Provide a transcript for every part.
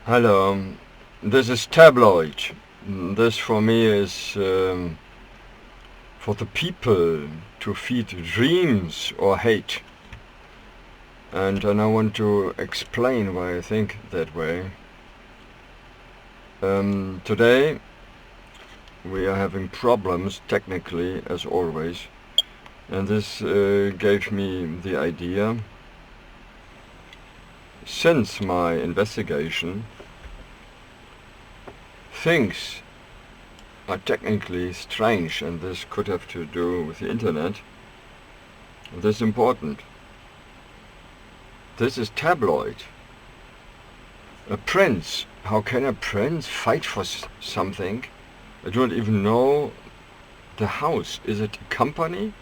Hello, this is tabloid. This for me is for the people to feed dreams or hate. And I want to explain why I think that way. Today we are having problems technically as always, and this gave me the idea. Since my investigation, things are technically strange, and this could have to do with the internet. This is important. This is tabloid. A prince. How can a prince fight for something? I don't even know the house. Is it a company?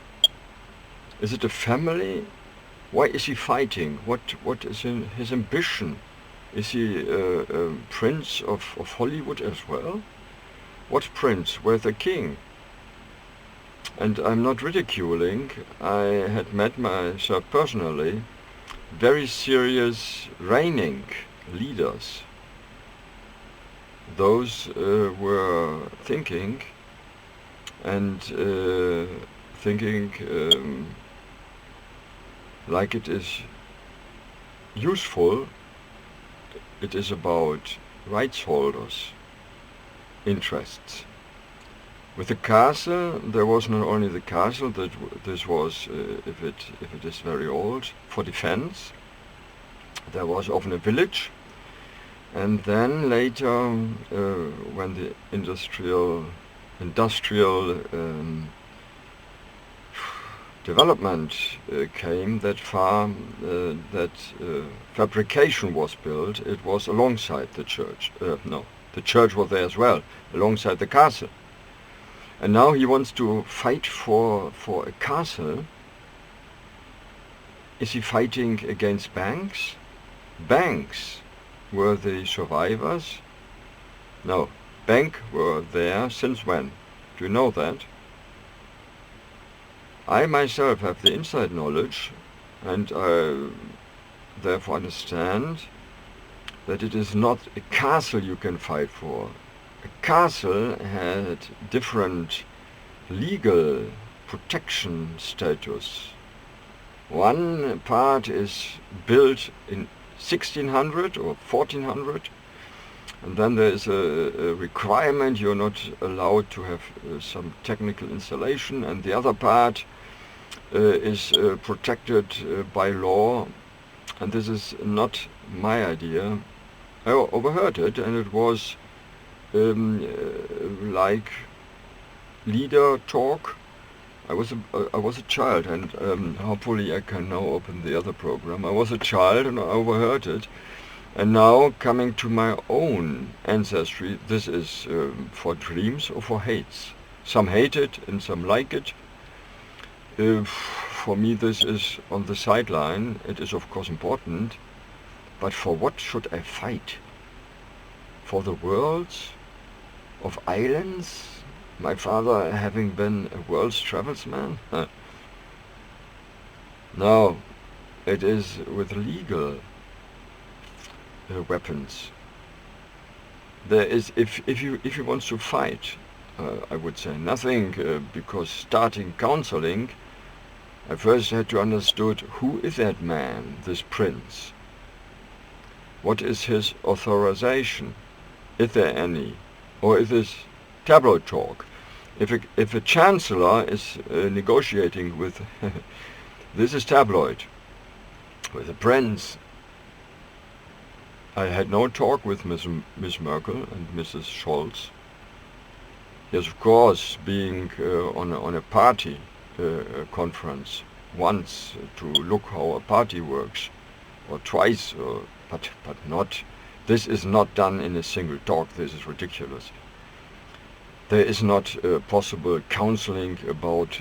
Is it a family? Why is he fighting? What is his ambition? Is he a prince of Hollywood as well? What prince? Where's the king? And I'm not ridiculing. I had met myself personally very serious reigning leaders. Those were thinking like it is useful. It is about rights holders' interests. With the castle, there was not only the castle, that this was, if it is very old, for defense. There was often a village, and then later, when the industrial development came that far, that fabrication was built. It was alongside the church. The church was there as well, alongside the castle. And now he wants to fight for a castle. Is he fighting against banks? Banks were the survivors? No, banks were there since when? Do you know that? I myself have the inside knowledge, and I therefore understand that it is not a castle you can fight for. A castle had different legal protection status. One part is built in 1600 or 1400, and then there is a requirement you're not allowed to have some technical installation, and the other part is protected by law, and this is not my idea. I overheard it, and it was like leader talk. I was a child, and hopefully I can now open the other program. I was a child and I overheard it, and now coming to my own ancestry, this is for dreams or for hates. Some hate it and some like it. For me this is on the sideline. It is of course important, but for what should I fight? For the worlds of islands? My father having been a world's travelsman? No, it is with legal weapons. There is, if he wants to fight, I would say nothing, because starting counseling, I first had to understood who is that man, this prince. What is his authorization? Is there any? Or is this tabloid talk? If a chancellor is negotiating with, this is tabloid, with a prince. I had no talk with Miss Merkel and Mrs. Scholz. Yes, of course, being on a party conference once to look how a party works, or twice, but not. This is not done in a single talk. This is ridiculous. There is not possible counseling about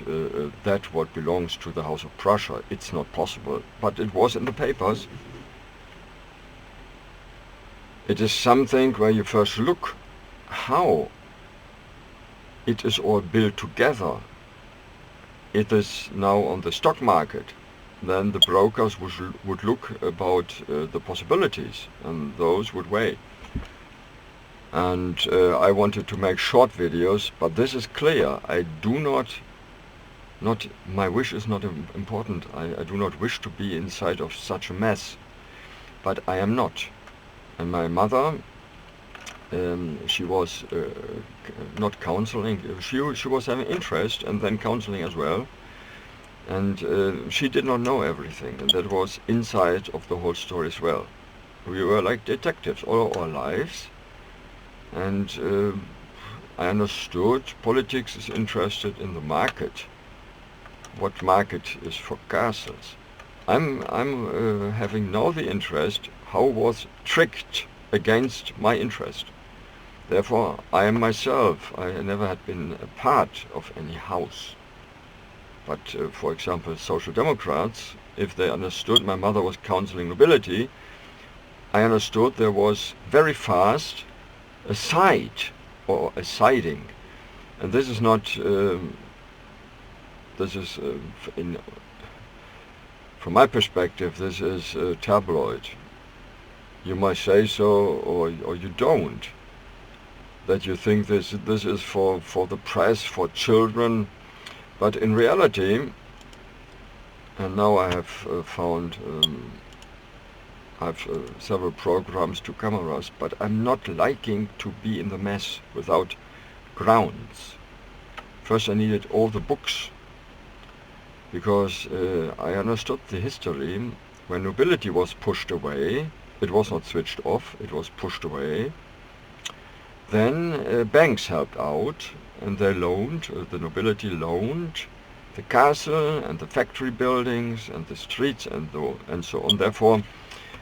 that what belongs to the House of Prussia. It's not possible, but it was in the papers. It is something where you first look how it is all built together. It is now on the stock market. Then the brokers would look about the possibilities, and those would weigh. and I wanted to make short videos, but this is clear. I do not my wish is not important. I do not wish to be inside of such a mess, but I am not. And my mother, she was not counseling, she was having interest and then counseling as well, and she did not know everything, and that was inside of the whole story as well. We were like detectives all our lives, and I understood politics is interested in the market. What market is for castles? I'm having now the interest how was tricked against my interest. Therefore, I am myself. I never had been a part of any house. But for example, Social Democrats, if they understood my mother was counseling nobility, I understood there was very fast a side or a siding, and this is not. This is, from my perspective, this is tabloid. You might say so, or you don't. That you think this is for the press, for children, but in reality, and now I have found. I have several programs to cameras, but I'm not liking to be in the mess without grounds. First I needed all the books, because I understood the history. When nobility was pushed away, it was not switched off, it was pushed away. Then banks helped out, and they loaned, the nobility loaned the castle and the factory buildings and the streets and so on. Therefore,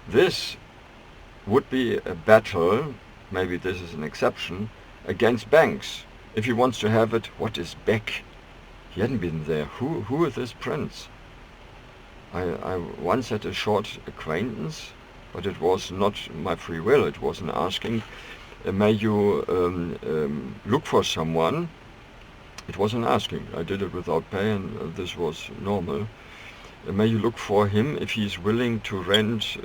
this would be a battle, maybe this is an exception, against banks. If he wants to have it, what is Beck? He hadn't been there. Who is this prince? I once had a short acquaintance, but it was not my free will. It was an asking, may you look for someone? It was an asking. I did it without pay, and this was normal. May you look for him if he is willing to rent,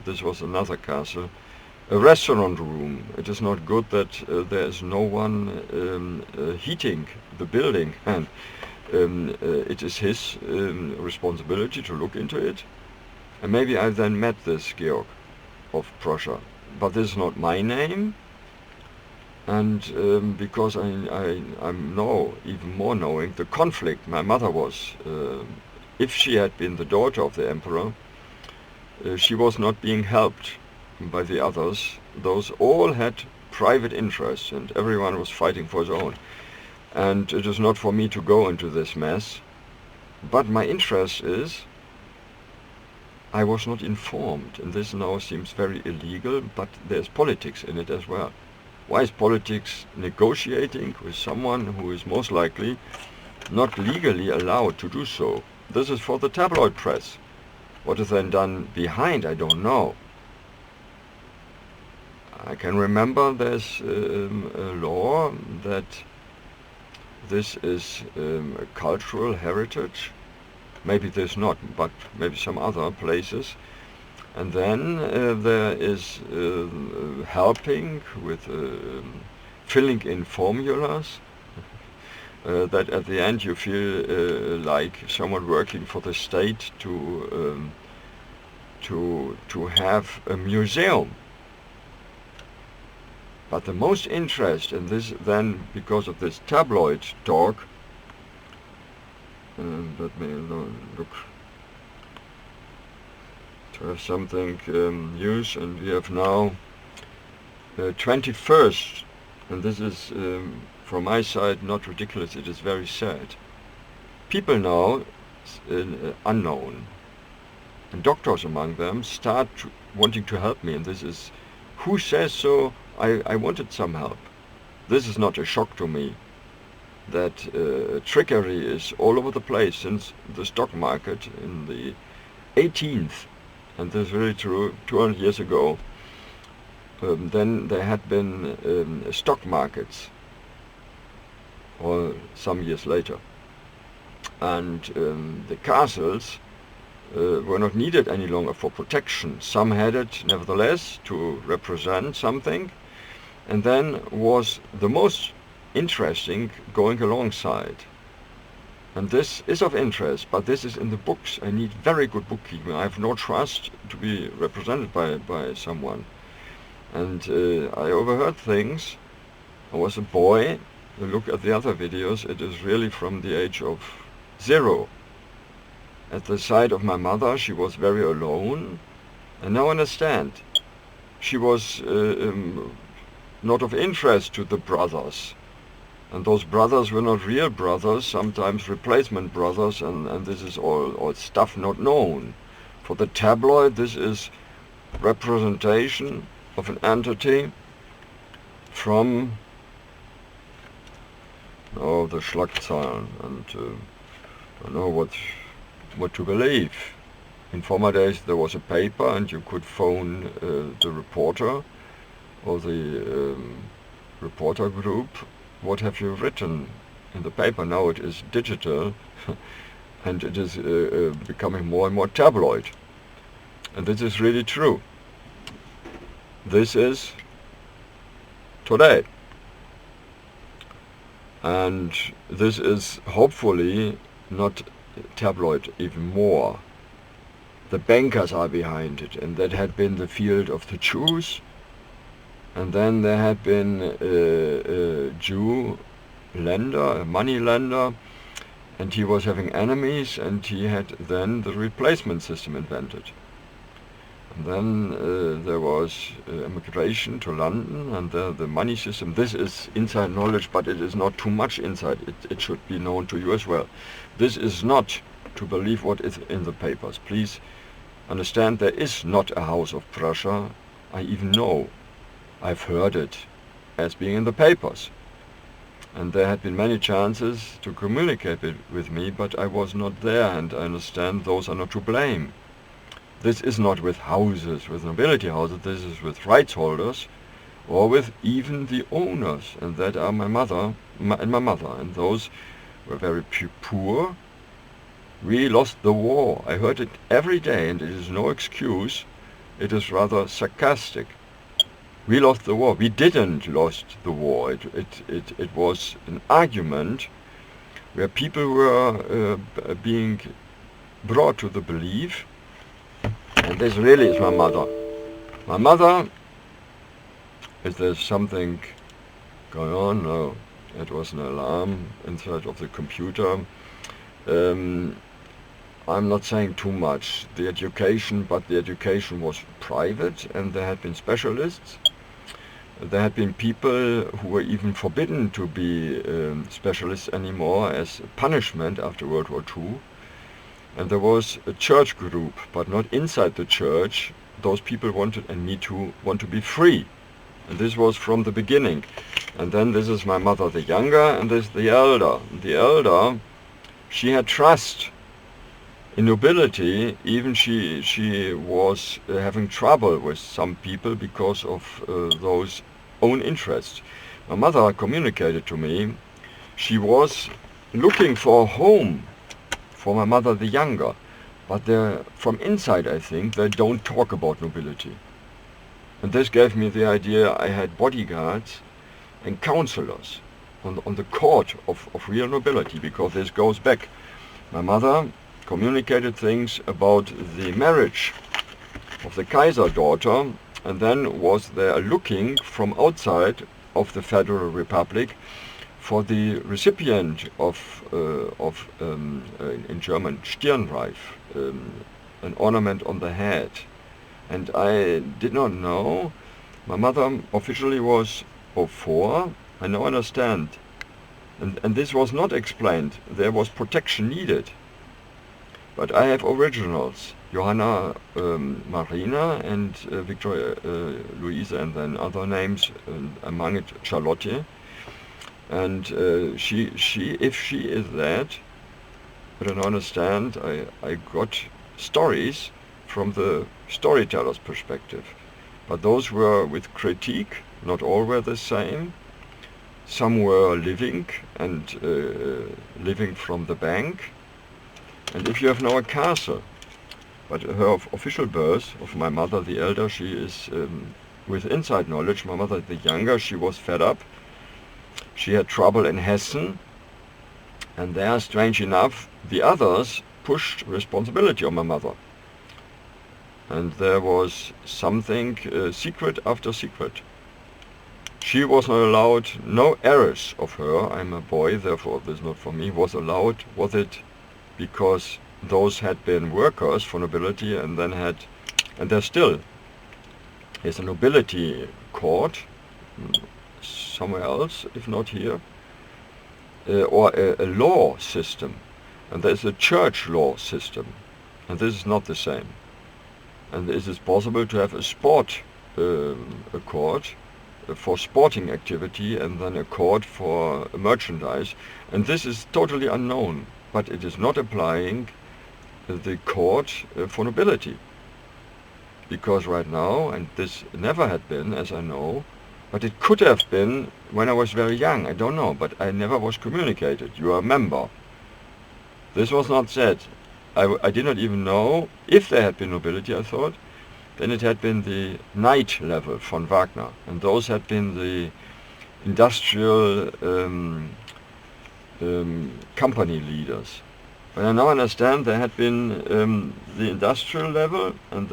this was another castle, a restaurant room. It is not good that there is no one heating the building, and it is his responsibility to look into it. And maybe I then met this Georg of Prussia, but this is not my name, and because I'm now even more knowing the conflict my mother was. If she had been the daughter of the emperor, she was not being helped by the others. Those all had private interests, and everyone was fighting for his own. And it is not for me to go into this mess. But my interest is, I was not informed, and this now seems very illegal, but there's politics in it as well. Why is politics negotiating with someone who is most likely not legally allowed to do so? This is for the tabloid press. What is then done behind, I don't know. I can remember there's a law that this is a cultural heritage. Maybe there's not, but maybe some other places. And then there is helping with filling in formulas. That at the end you feel like someone working for the state to have a museum. But the most interest in this then, because of this tabloid talk, let me look to have something news, and we have now 21st, and this is from my side not ridiculous, it is very sad. People now, unknown, and doctors among them, start wanting to help me, and this is, who says so? I wanted some help. This is not a shock to me, that trickery is all over the place since the stock market in the 18th, and this is really true, 200 years ago. Then there had been stock markets, or some years later, and the castles were not needed any longer for protection. Some had it nevertheless to represent something, and then was the most interesting going alongside. And this is of interest, but this is in the books. I need very good bookkeeping. I have no trust to be represented by someone. And I overheard things. I was a boy. You look at the other videos, it is really from the age of 0. At the side of my mother, she was very alone. And now I understand. She was not of interest to the brothers. And those brothers were not real brothers, sometimes replacement brothers, and this is all stuff not known. For the tabloid, this is representation of an entity from the Schlagzeilen, and I don't know what to believe. In former days there was a paper and you could phone the reporter or the reporter group. What have you written in the paper? Now it is digital and it is becoming more and more tabloid. And this is really true. This is today. And this is hopefully not tabloid even more. The bankers are behind it, and that had been the field of the Jews. And then there had been a Jew lender, a money lender, and he was having enemies, and he had then the replacement system invented. And then there was immigration to London, and the money system. This is inside knowledge, but it is not too much inside. It should be known to you as well. This is not to believe what is in the papers. Please understand, there is not a house of Prussia. I even know. I've heard it as being in the papers. And there had been many chances to communicate it with me, but I was not there, and I understand those are not to blame. This is not with houses, with nobility houses, this is with rights holders, or with even the owners, and that are my mother, and those were very poor. We lost the war. I heard it every day, and it is no excuse, it is rather sarcastic. We lost the war. We didn't lost the war. It was an argument where people were being brought to the belief, and this really is my mother. My mother, is there something going on? No, it was an alarm inside of the computer. I'm not saying too much. The education, but the education was private, and there had been specialists. There had been people who were even forbidden to be specialists anymore as punishment after World War II. And there was a church group, but not inside the church. Those people wanted, and me too, want to be free. And this was from the beginning. And then this is my mother, the younger, and this is the elder. The elder, she had trust in nobility. Even she was having trouble with some people because of those own interests. My mother communicated to me she was looking for a home for my mother the younger, but from inside I think they don't talk about nobility. And this gave me the idea I had bodyguards and counselors on the court of real nobility, because this goes back. My mother communicated things about the marriage of the Kaiser daughter, and then was there looking from outside of the Federal Republic for the recipient of in German Stirnreif, an ornament on the head. And I did not know. My mother officially was 04. I now understand. And this was not explained. There was protection needed. But I have originals. Johanna Marina and Victoria Louisa, and then other names, among it Charlotte. And if she is that, I don't understand. I got stories from the storyteller's perspective. But those were with critique, not all were the same. Some were living, and living from the bank. And if you have now a castle, but her official birth of my mother, the elder, she is with inside knowledge. My mother, the younger, she was fed up. She had trouble in Hessen, and there, strange enough, the others pushed responsibility on my mother. And there was something, secret after secret. She was not allowed, no heirs of her, I'm a boy, therefore this is not for me, was allowed. Was it because those had been workers for nobility and then had, and there still is a nobility court, somewhere else, if not here, or a law system, and there's a church law system, and this is not the same. And it is possible to have a sport a court for sporting activity and then a court for merchandise, and this is totally unknown, but it is not applying the court for nobility, because right now, and this never had been, as I know, but it could have been when I was very young, I don't know, but I never was communicated. You are a member. This was not said. I did not even know if there had been nobility, I thought. Then it had been the knight level von Wagner, and those had been the industrial company leaders. But I now understand there had been the industrial level, and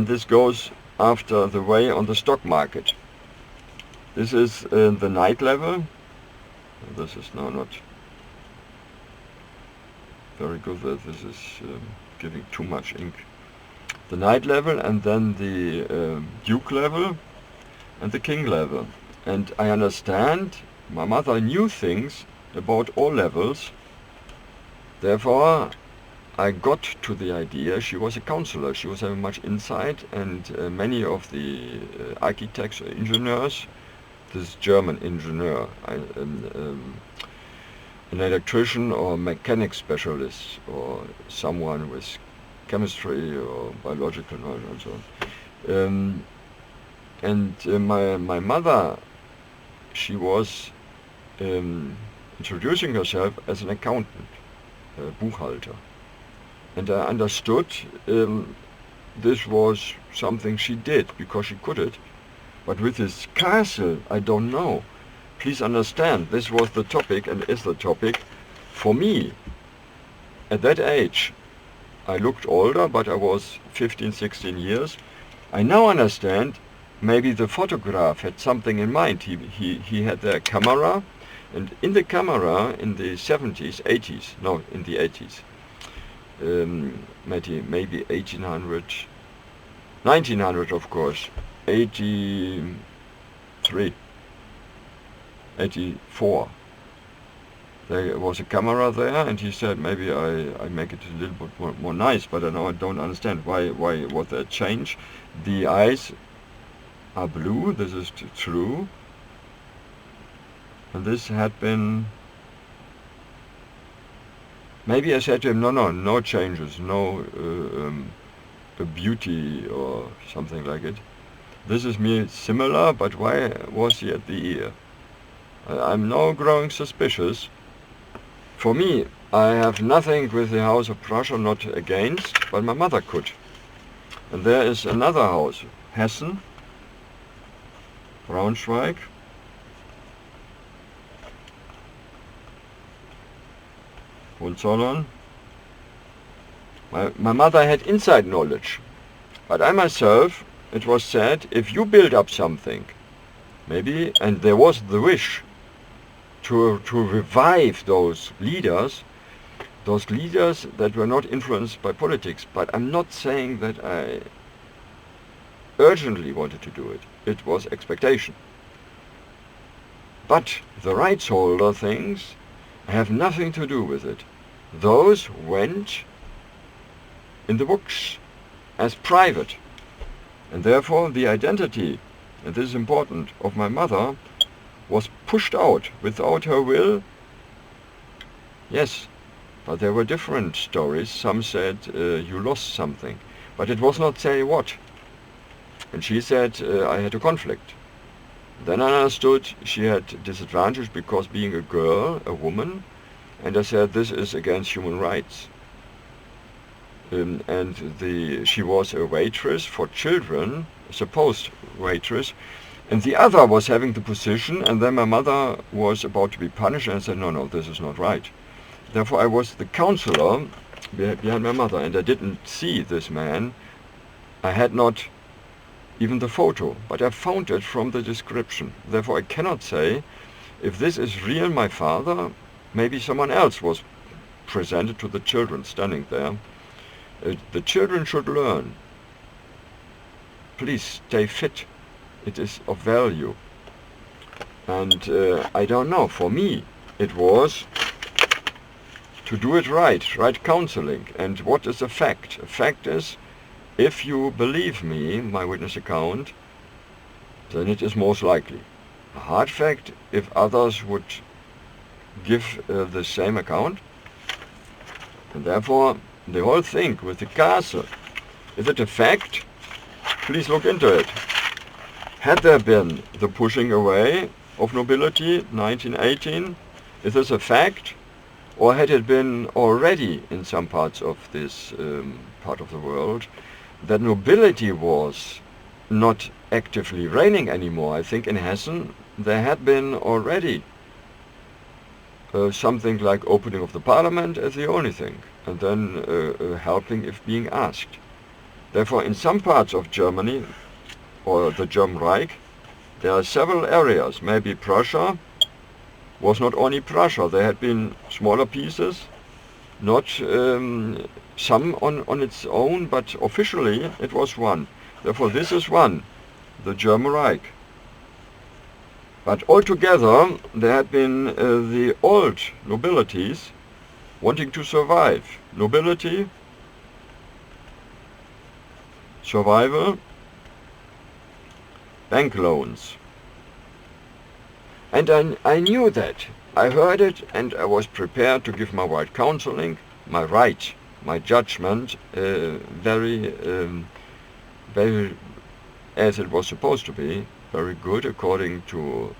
this goes after the way on the stock market. This is the knight level. This is now not very good. This is giving too much ink. The knight level, and then the duke level, and the king level. And I understand my mother knew things about all levels. Therefore, I got to the idea she was a counselor. She was having much insight, and many of the architects or engineers, this German engineer, an electrician or mechanic specialist, or someone with chemistry or biological knowledge and so on. My mother, she was introducing herself as an accountant, Buchhalter. And I understood this was something she did because she could it. But with this castle, I don't know. Please understand, this was the topic and is the topic for me. At that age, I looked older, but I was 15, 16 years. I now understand maybe the photograph had something in mind. He had a camera, and in the camera in the 70s, 80s, no, in the 80s, maybe 1800, 1900 of course, 83, 84. There was a camera there, and he said maybe I make it a little bit more nice, but I don't understand why was there a change. The eyes are blue, this is true, and this had been, maybe I said to him, no changes, no beauty or something like it. This is me similar, but why was he at the ear? I'm now growing suspicious. For me, I have nothing with the House of Prussia, not against, but my mother could. And there is another house, Hessen, Braunschweig, Hohenzollern. My mother had inside knowledge, but I myself, it was said, if you build up something, maybe, and there was the wish to revive those leaders that were not influenced by politics. But I'm not saying that I urgently wanted to do it. It was expectation. But the rights holder things have nothing to do with it. Those went in the books as private. And therefore the identity, and this is important, of my mother was pushed out without her will. Yes, but there were different stories. Some said you lost something, but it was not say what. And she said I had a conflict. Then I understood she had disadvantage because being a girl, a woman, and I said this is against human rights. and she was a waitress for children, a supposed waitress, and the other was having the position, and then my mother was about to be punished, and I said, no, this is not right. Therefore I was the counselor behind my mother, and I didn't see this man. I had not even the photo, but I found it from the description. Therefore I cannot say, if this is real my father, maybe someone else was presented to the children standing there. The children should learn. Please stay fit. It is of value. And I don't know, for me it was to do it right counseling. And what is a fact? A fact is, if you believe me, my witness account, then it is most likely. A hard fact, if others would give the same account. And therefore, the whole thing with the castle, is it a fact? Please look into it. Had there been the pushing away of nobility, 1918, is this a fact? Or had it been already in some parts of this part of the world that nobility was not actively reigning anymore? I think in Hessen there had been already something like opening of the parliament as the only thing, and then helping if being asked. Therefore, in some parts of Germany, or the German Reich, there are several areas. Maybe Prussia was not only Prussia, there had been smaller pieces, not some on its own, but officially it was one. Therefore, this is one, the German Reich. But altogether, there had been the old nobilities wanting to survive. Nobility, survival, bank loans. And I knew that. I heard it, and I was prepared to give my right counseling, my judgment, very, as it was supposed to be, very good according to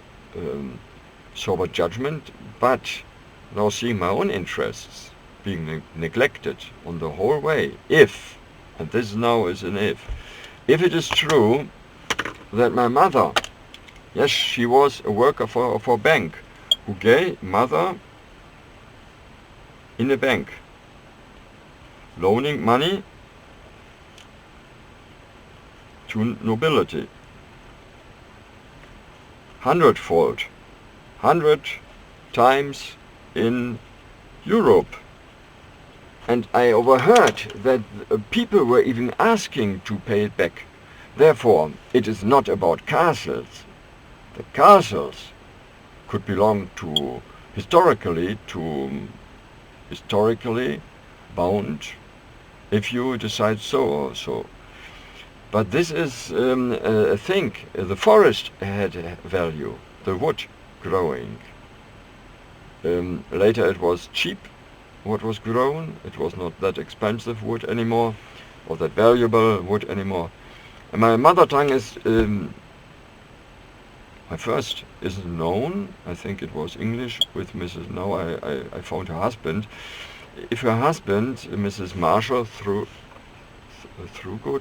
sober judgment, but now seeing my own interests being neglected on the whole way, if, and this now is an if it is true that my mother, yes, she was a worker for a bank, who gave mother in a bank, loaning money to nobility, 100-fold, 100 times in Europe. And I overheard that people were even asking to pay it back. Therefore, it is not about castles. The castles could belong to historically bound, if you decide so or so. But this is a thing. The forest had value, the wood growing. Later it was cheap, what was grown. It was not that expensive wood anymore, or that valuable wood anymore. And my mother tongue is, my first isn't known. I think it was English with Mrs. Now I found her husband. If her husband, Mrs. Marshall, Thurgood,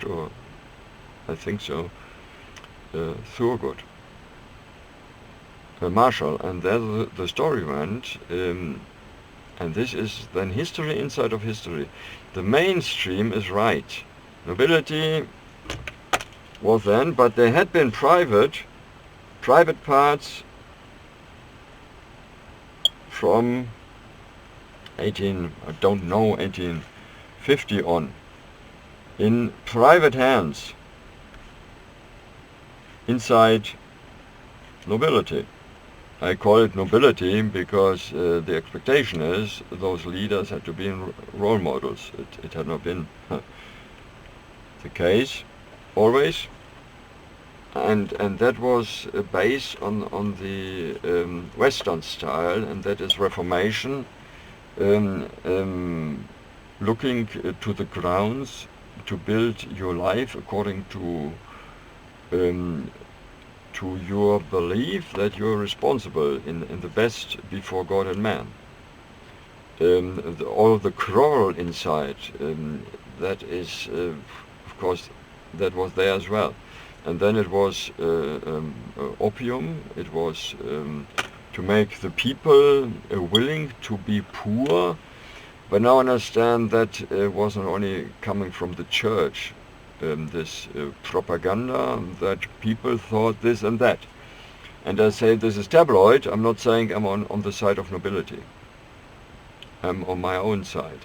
or I think so, Thurgood, Marshall, and there the story went, and this is then history inside of history. The mainstream is right. Nobility was then, but there had been private parts from 1850 on, in private hands, inside nobility. I call it nobility because the expectation is those leaders had to be role models. It had not been the case always, and that was based on the Western style, and that is Reformation, looking to the grounds to build your life according to your belief that you're responsible in the best before God and man. All the quarrel inside that is, of course, that was there as well. And then it was opium. It was to make the people willing to be poor. But now I understand that wasn't only coming from the church, this propaganda that people thought this and that. And I say this is tabloid. I'm not saying I'm on the side of nobility. I'm on my own side.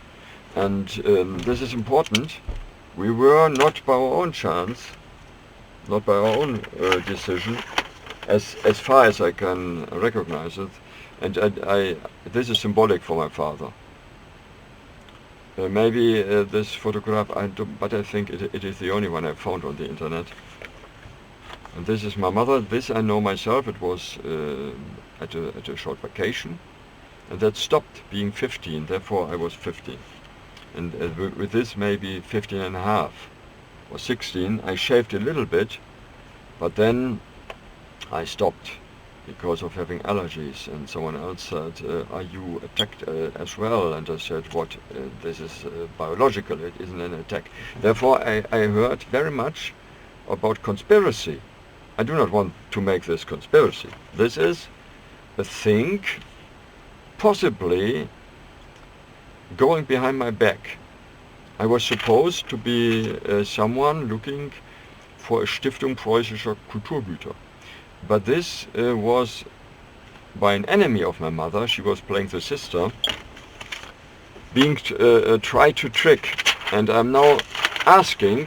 And this is important. We were not by our own chance, not by our own decision, as far as I can recognize it. And this is symbolic for my father. Maybe this photograph, but I think it is the only one I found on the internet. And this is my mother. This I know myself. It was at a short vacation, and that stopped being 15. Therefore, I was 15. And with this, maybe 15 and a half or 16, I shaved a little bit, but then I stopped because of having allergies. And someone else said, "Are you attacked as well?" And I said, "What? This is biological. It isn't an attack." Therefore, I heard very much about conspiracy. I do not want to make this conspiracy. This is a thing possibly going behind my back. I was supposed to be someone looking for a Stiftung preußischer Kulturgüter. But this was by an enemy of my mother. She was playing the sister, being tried to trick. And I'm now asking,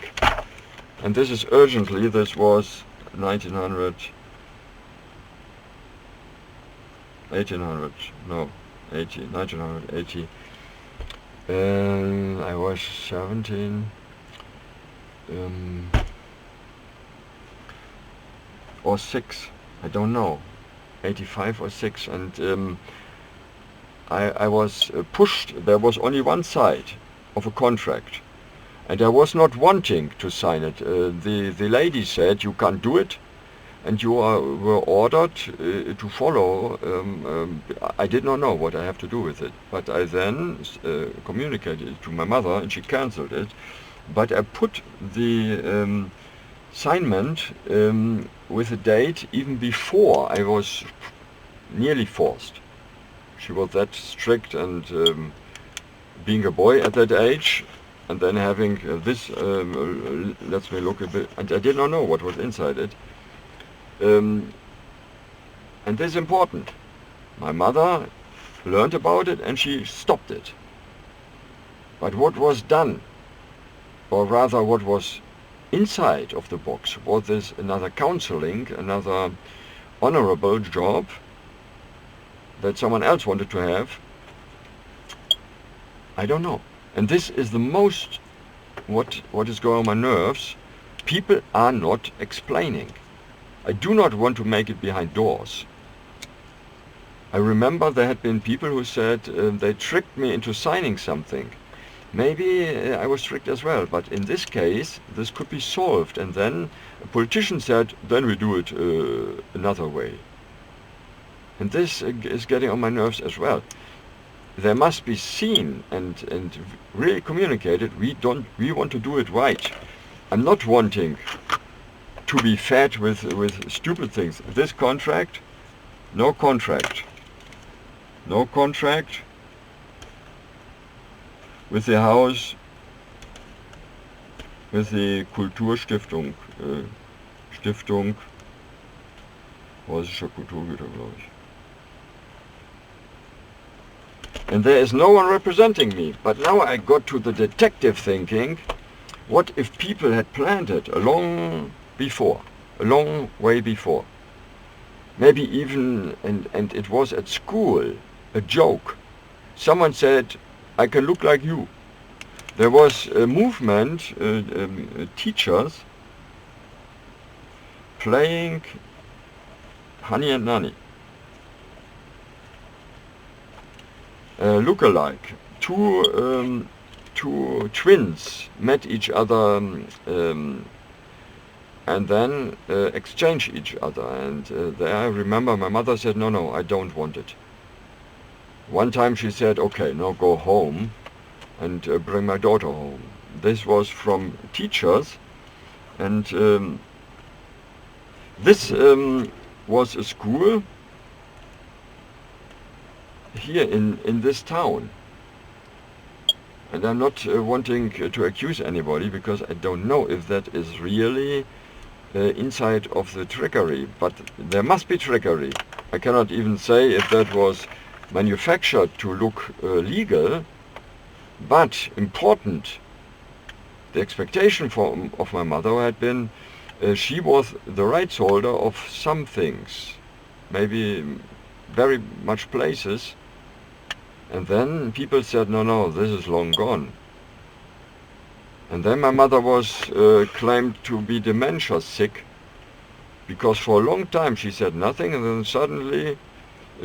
and this is urgently, this was 1980, I was 17, or 6, I don't know, 85 or 6, and I was pushed. There was only one side of a contract, and I was not wanting to sign it. The lady said, "You can't do it," and you were ordered to follow. I did not know what I have to do with it, but I then communicated it to my mother, and she cancelled it. But I put the assignment with a date even before I was nearly forced. She was that strict, and being a boy at that age, and then having this lets me look a bit, and I did not know what was inside it. And this is important. My mother learned about it and she stopped it. But what was done, or rather what was inside of the box, was this another counseling, another honorable job that someone else wanted to have? I don't know. And this is the most what is going on my nerves. People are not explaining. I do not want to make it behind doors. I remember there had been people who said they tricked me into signing something. Maybe I was tricked as well, but in this case this could be solved, and then a politician said, "Then we do it another way." And this is getting on my nerves as well. There must be seen and really communicated. We want to do it right. I'm not wanting to be fed with stupid things. This contract, no contract. No contract with the house, with the Kulturstiftung, Stiftung preußischer Kulturgüter, glaube ich. And there is no one representing me. But now I got to the detective thinking, what if people had planned it a long way before? Maybe even, and it was at school, a joke. Someone said, "I can look like you." There was a movement, teachers playing Honey and Nanny. Look-alike. Two twins met each other and then exchange each other. And there I remember my mother said, no, I don't want it. One time she said, "Okay, now go home and bring my daughter home." this was from teachers, and this was a school here in this town. And I'm not wanting to accuse anybody, because I don't know if that is really inside of the trickery, but there must be trickery. I cannot even say if that was manufactured to look legal, but important. The expectation of my mother had been she was the rights holder of some things, maybe very much places, and then people said, no, this is long gone. And then my mother was claimed to be dementia sick, because for a long time she said nothing, and then suddenly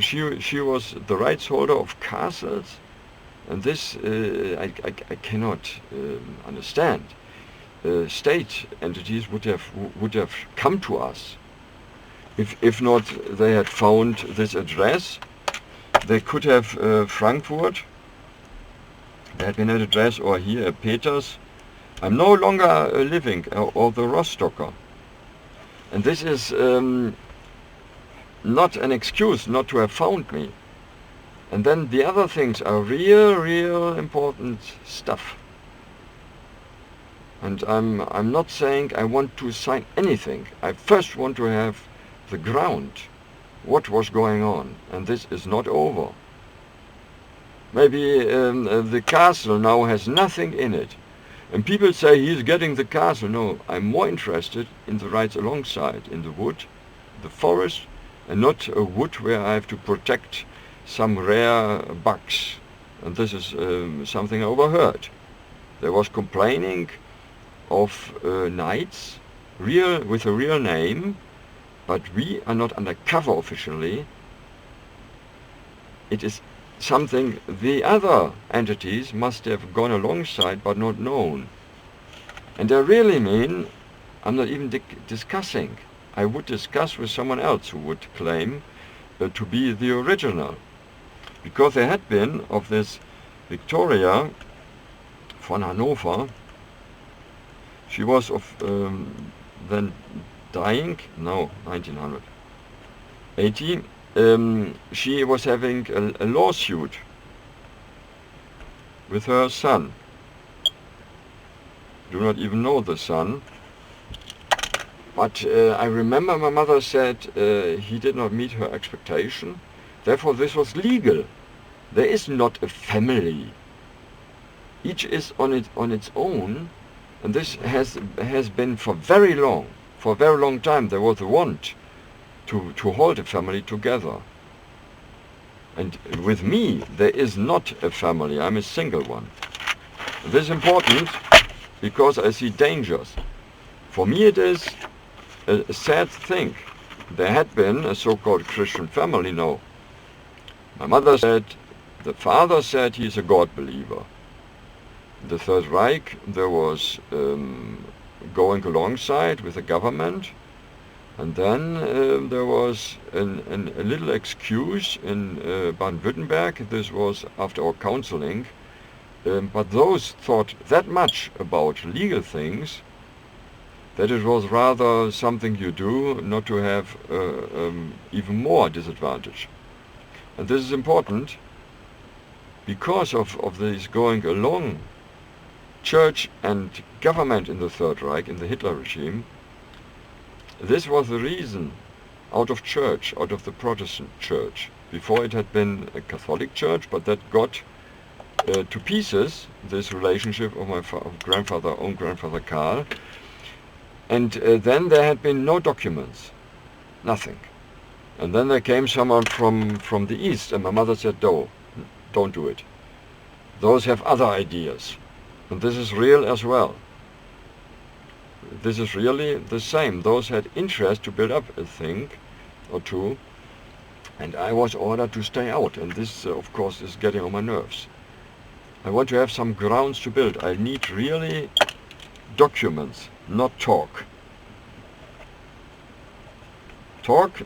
she was the rights holder of castles, and this I cannot understand. State entities would have come to us. If not, they had found this address. They could have Frankfurt. There had been an address, or here Peters. I'm no longer living, or the Rostocker. And this is not an excuse not to have found me. And then the other things are real important stuff. And I'm not saying I want to sign anything. I first want to have the ground, what was going on, and this is not over. Maybe the castle now has nothing in it, and people say he's getting the castle. No, I'm more interested in the rights alongside, in the wood, the forest, and not a wood where I have to protect some rare bugs. And this is something I overheard. There was complaining of knights, with a real name, but we are not undercover officially. It is something the other entities must have gone alongside but not known. And I really mean, I'm not even discussing. I would discuss with someone else who would claim to be the original. Because there had been of this Victoria von Hanover. She was of then dying, no, 1980. She was having a lawsuit with her son. Do not even know the son. But I remember my mother said he did not meet her expectation. Therefore this was legal. There is not a family. Each is on its own. And this has been for very long time. There was a want to hold a family together. And with me, there is not a family. I'm a single one. This is important because I see dangers. For me, it is a sad thing. There had been a so-called Christian family. No. My mother said, the father said he's a God believer. The Third Reich, there was going alongside with the government, and then there was a little excuse in Baden-Württemberg. This was after our counseling, but those thought that much about legal things that it was rather something you do not to have even more disadvantage. And this is important because of this going along church and government in the Third Reich, in the Hitler regime. This was the reason, out of church, out of the Protestant church. Before it had been a Catholic church, but that got to pieces, this relationship of my own grandfather KARL. And then there had been no documents, nothing. And then there came someone from the East, and my mother said, no, don't do it. Those have other ideas. And this is real as well. This is really the same. Those had interest to build up a thing or two, and I was ordered to stay out, and this of course is getting on my nerves. I want to have some grounds to build. I need really documents, not talk. Talk,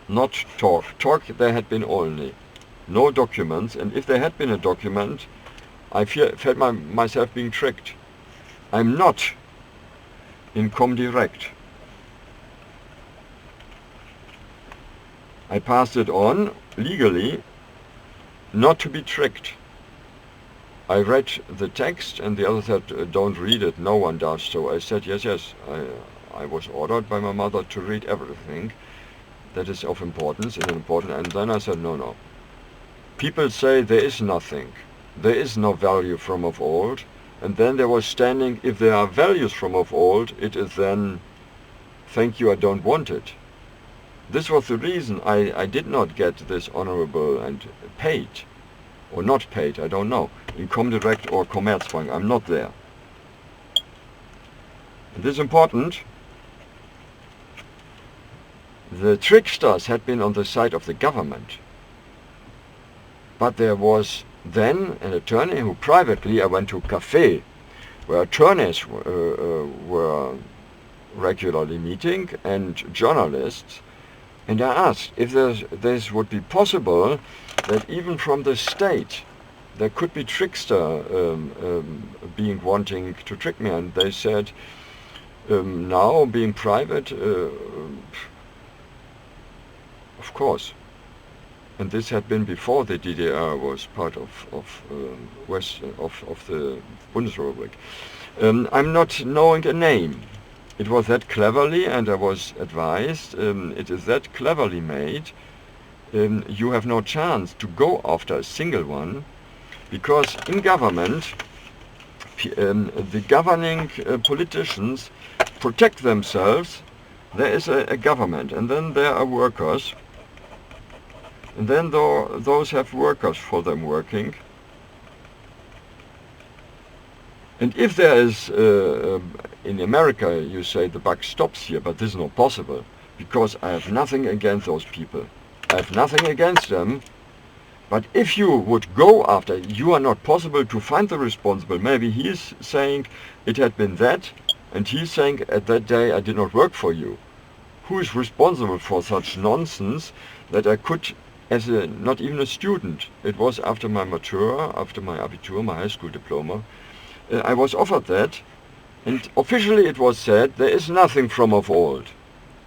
not talk. Talk there had been only. No documents, and if there had been a document, I felt myself being tricked. I'm not in Comdirect. I passed it on legally, not to be tricked. I read the text and the other said, don't read it, no one does. So I said, yes, I was ordered by my mother to read everything that is of importance, and then I said, no. People say there is nothing, there is no value from of old, and then there was standing, if there are values from of old, it is then, thank you, I don't want it. This was the reason I did not get this honorable and paid, or not paid, I don't know, in Comdirect or Commerzbank, I'm not there. And this is important. The tricksters had been on the side of the government. But there was then an attorney who privately, I went to a cafe where attorneys were regularly meeting and journalists, and I asked if this would be possible that even from the state there could be trickster being wanting to trick me, and they said, now being private, of course. And this had been before the DDR was part of the Bundesrepublik. I'm not knowing a name. It was that cleverly, and I was advised, it is that cleverly made, you have no chance to go after a single one, because in government, the governing politicians protect themselves. There is a government, and then there are workers, and then those have workers for them working. And if there is, in America you say the buck stops here, but this is not possible, because I have nothing against those people. I have nothing against them, but if you would go after, you are not possible to find the responsible. Maybe he is saying it had been that, and he's saying at that day I did not work for you. Who is responsible for such nonsense that I could, as not even a student, it was after my matura, after my Abitur, my high school diploma, I was offered that, and officially it was said there is nothing from of old.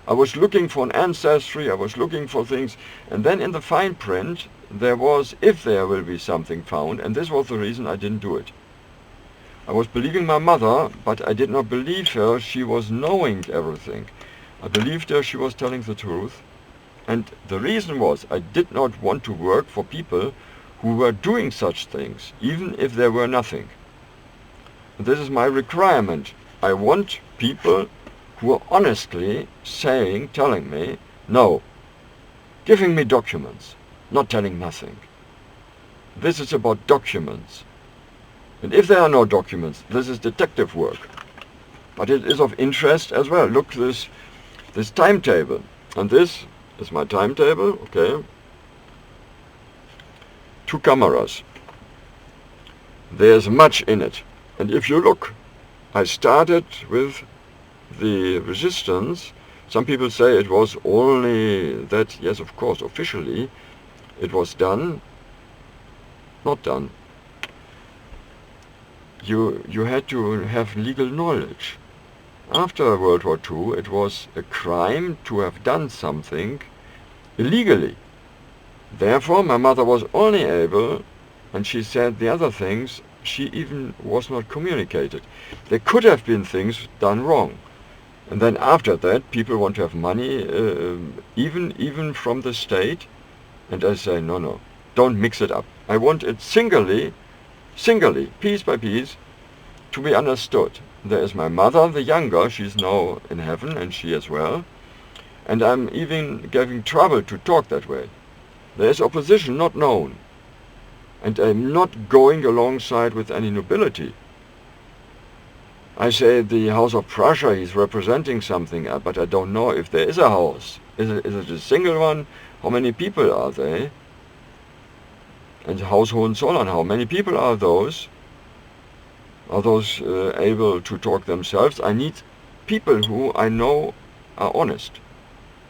I was looking for an ancestry, I was looking for things, and then in the fine print there was, if there will be something found, and this was the reason I didn't do it. I was believing my mother, but I did not believe her, she was knowing everything. I believed her, she was telling the truth, and the reason was I did not want to work for people who were doing such things, even if there were nothing. This is my requirement. I want people who are honestly telling me, no, giving me documents, not telling nothing. This is about documents. And if there are no documents, this is detective work. But it is of interest as well. Look, this timetable. And this is my timetable, okay. 2 cameras. There's much in it. And if you look, I started with the resistance. Some people say it was only that, yes, of course, officially it was done, not done. You had to have legal knowledge. After World War II, it was a crime to have done something illegally. Therefore, my mother was only able, and she said the other things, she even was not communicated. There could have been things done wrong. And then after that, people want to have money, even from the state. And I say, no, don't mix it up. I want it singly, piece by piece, to be understood. There is my mother, the younger, she's now in heaven, and she as well. And I'm even giving trouble to talk that way. There is opposition not known. And I'm not going alongside with any nobility. I say the House of Prussia, he's representing something, but I don't know if there is a house. Is it a single one? How many people are they? And Haus Hohenzollern, how many people are those? Are those able to talk themselves? I need people who I know are honest,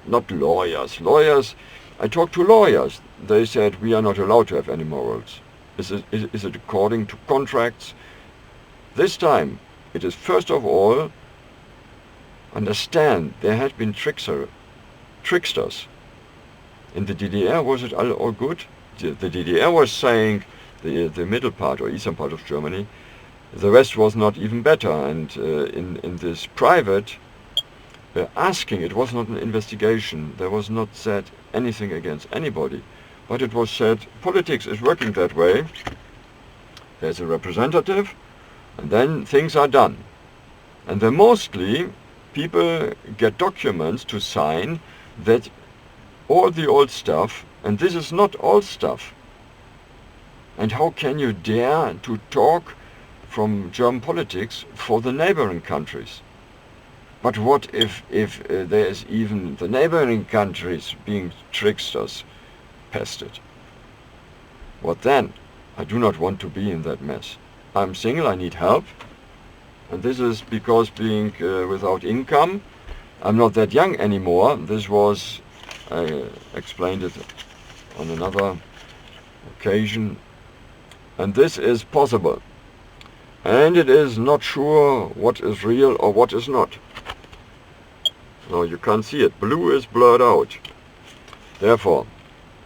not lawyers. Lawyers, I talked to lawyers. They said we are not allowed to have any morals. Is it according to contracts? This time It is first of all, understand, there had been tricksters. In the DDR, was it all good? The DDR was saying, the middle part or eastern part of Germany, the rest was not even better. And in this private asking, it was not an investigation. There was not said anything against anybody. But it was said, politics is working that way. There's a representative, and then things are done. And then mostly people get documents to sign that all the old stuff, and this is not old stuff. And how can you dare to talk from German politics for the neighboring countries? But what if there is even the neighboring countries being tricksters pested? What then? I do not want to be in that mess. I'm single, I need help. And this is because being without income, I'm not that young anymore. This was, I explained it on another occasion. And this is possible. And it is not sure what is real or what is not. Now you can't see it. Blue is blurred out. Therefore,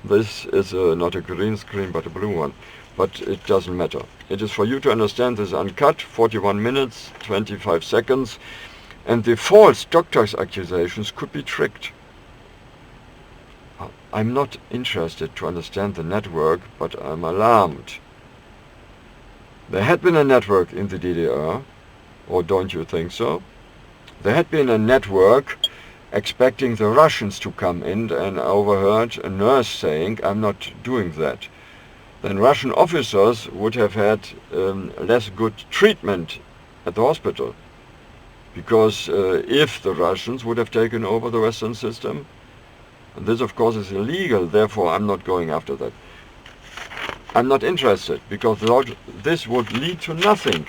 this is not a green screen but a blue one. But it doesn't matter. It is for you to understand this uncut, 41 minutes, 25 seconds, and the false doctor's accusations could be tricked. I'm not interested to understand the network, but I'm alarmed. There had been a network in the DDR, or don't you think so? There had been a network expecting the Russians to come in, and I overheard a nurse saying, I'm not doing that. Then Russian officers would have had less good treatment at the hospital. Because if the Russians would have taken over the Western system, and this of course is illegal, therefore I'm not going after that. I'm not interested, because this would lead to nothing.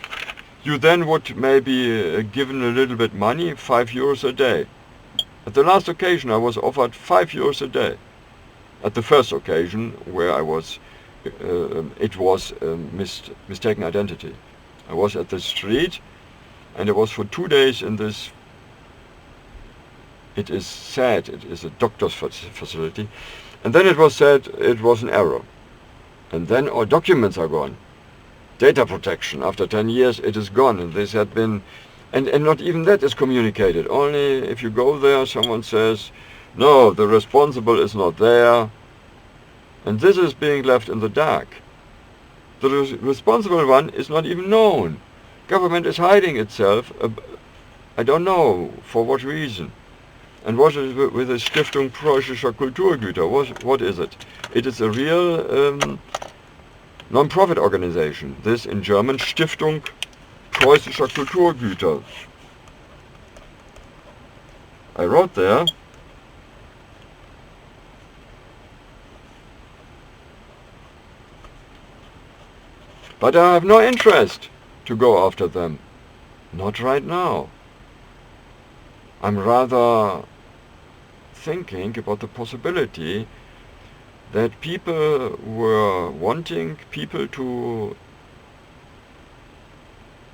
You then would maybe given a little bit money, 5 euros a day. At the last occasion I was offered 5 euros a day. At the first occasion where I was it was mistaken identity. I was at the street, and it was for 2 days in this, it is said, it is a doctor's facility, and then it was said it was an error. And then all documents are gone. Data protection, after 10 years it is gone, and this had been, and not even that is communicated. Only if you go there, someone says, no, the responsible is not there. And this is being left in the dark. The responsible one is not even known. Government is hiding itself. I don't know for what reason. And what is with the Stiftung Preußischer Kulturgüter? What is it? It is a real non-profit organization. This in German, Stiftung Preußischer Kulturgüter. I wrote there, but I have no interest to go after them. Not right now. I'm rather thinking about the possibility that people were wanting people to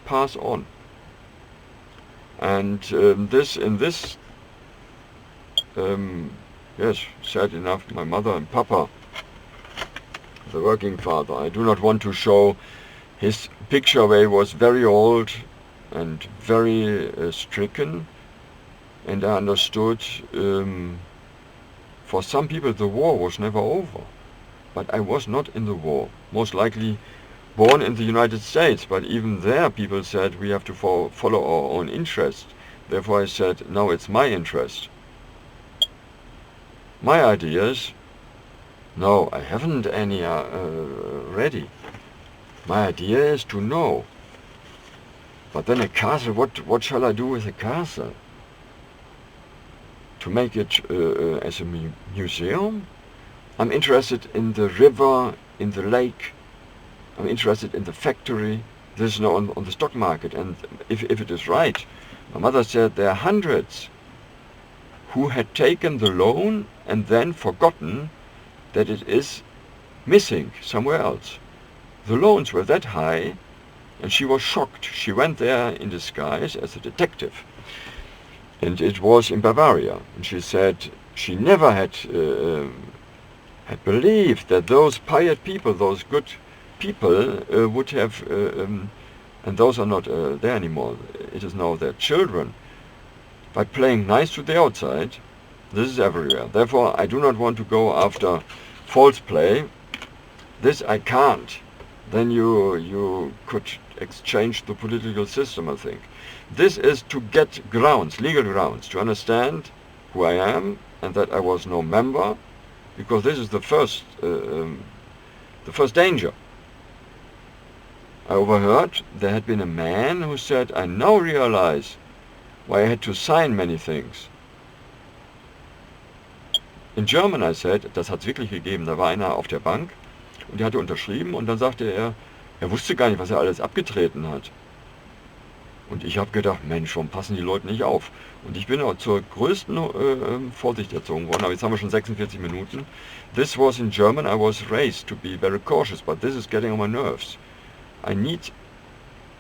pass on. And yes, sad enough, my mother and Papa, the working father, I do not want to show his picture where he was very old and very stricken, and I understood for some people the war was never over, but I was not in the war, most likely born in the United States, but even there people said we have to follow our own interest. Therefore I said, no, it's my interest. My ideas, no, I haven't any ready. My idea is to know. But then a castle, what shall I do with a castle? To make it as a museum? I'm interested in the river, in the lake. I'm interested in the factory. This is now on the stock market. And if it is right, my mother said there are hundreds who had taken the loan and then forgotten that it is missing somewhere else. The loans were that high, and she was shocked. She went there in disguise as a detective, and it was in Bavaria, and she said she never had believed that those pious people, those good people, would have, and those are not there anymore, it is now their children, by playing nice to the outside. This is everywhere. Therefore, I do not want to go after false play. This I can't. Then you could exchange the political system, I think. This is to get grounds, legal grounds, to understand who I am and that I was no member, because this is the first danger. I overheard there had been a man who said, I now realize why I had to sign many things. In German, I said, das hat es wirklich gegeben, da war einer auf der Bank und der hatte unterschrieben und dann sagte er wusste gar nicht, was er alles abgetreten hat. Und ich habe gedacht, Mensch, warum passen die Leute nicht auf? Und ich bin auch zur größten Vorsicht erzogen worden, aber jetzt haben wir schon 46 Minuten. This was in German, I was raised to be very cautious, but this is getting on my nerves. I need,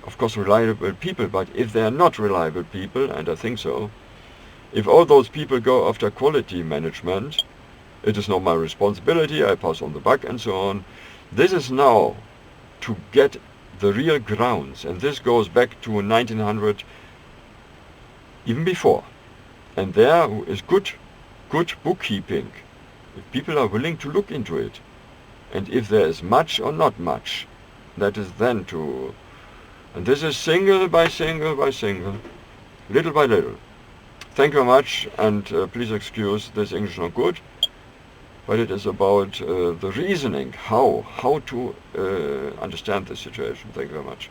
of course, reliable people, but if they are not reliable people, and I think so, if all those people go after quality management, it is not my responsibility, I pass on the buck and so on. This is now to get the real grounds, and this goes back to 1900, even before. And there is good bookkeeping, if people are willing to look into it. And if there is much or not much, that is then to, and this is single by single by single, little by little. Thank you very much, and please excuse this English not good, but it is about the reasoning, how to understand this situation. Thank you very much.